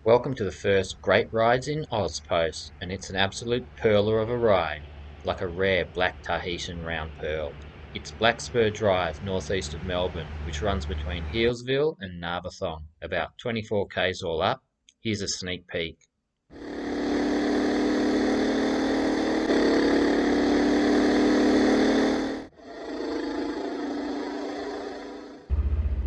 Welcome to the first Great Rides in Ozpost, and it's an absolute pearler of a ride, like a rare black Tahitian round pearl. It's Blackspur Drive, northeast of Melbourne, which runs between Healesville and Narberthong, about 24 k's all up. Here's a sneak peek.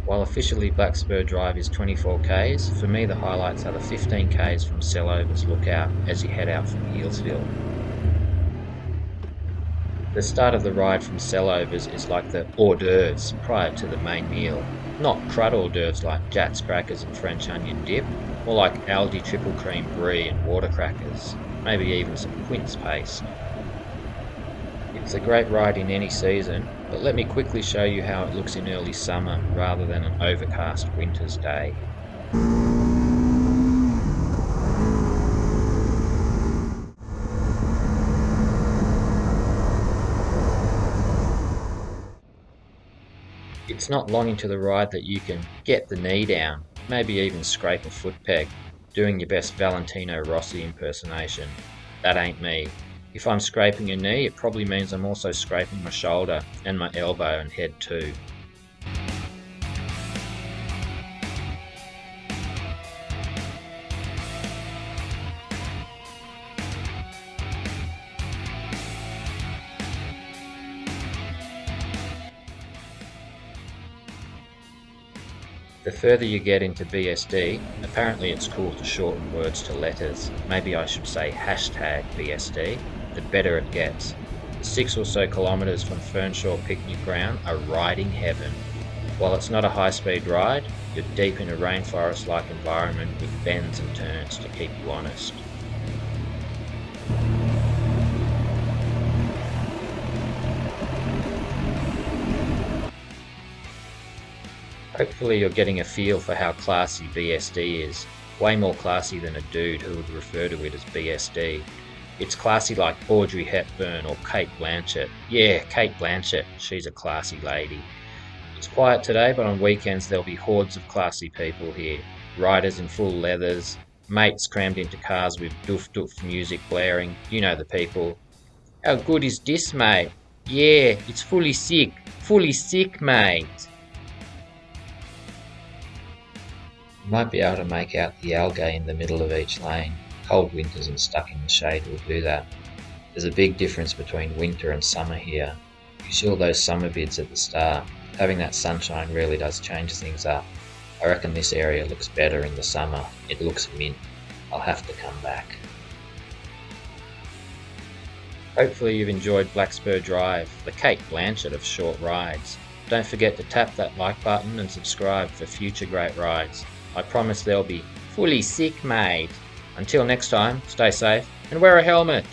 While officially Blackspur Drive is 24 k's, for me the highlights are the 15 k's from Sellovers Lookout as you head out from Healesville. The start of the ride from Sellovers is like the hors d'oeuvres prior to the main meal. Not crud hors d'oeuvres like Jats crackers and French onion dip, more like Aldi triple cream brie and water crackers, maybe even some quince paste. It's a great ride in any season, but let me quickly show you how it looks in early summer rather than an overcast winter's day. It's not long into the ride that you can get the knee down, maybe even scrape a foot peg, doing your best Valentino Rossi impersonation. That ain't me. If I'm scraping a knee, it probably means I'm also scraping my shoulder and my elbow and head too. The further you get into BSD, apparently it's cool to shorten words to letters. Maybe I should say hashtag BSD. The better it gets. The 6 or so kilometres from Fernshaw Picnic Ground are riding heaven. While it's not a high-speed ride, you're deep in a rainforest-like environment with bends and turns to keep you honest. Hopefully you're getting a feel for how classy BSD is. Way more classy than a dude who would refer to it as BSD. It's classy like Audrey Hepburn or Cate Blanchett. Yeah, Cate Blanchett, she's a classy lady. It's quiet today, but on weekends there'll be hordes of classy people here. Riders in full leathers, mates crammed into cars with doof doof music blaring. You know the people. How good is this, mate? Yeah, it's fully sick. Fully sick, mate. You might be able to make out the algae in the middle of each lane. Cold winters and stuck in the shade will do that. There's a big difference between winter and summer here. You see all those summer vids at the start. Having that sunshine really does change things up. I reckon this area looks better in the summer. It looks mint. I'll have to come back. Hopefully you've enjoyed Blackspur Drive, the Cate Blanchett of short rides. Don't forget to tap that like button and subscribe for future great rides. I promise they'll be fully sick, mate. Until next time, stay safe and wear a helmet.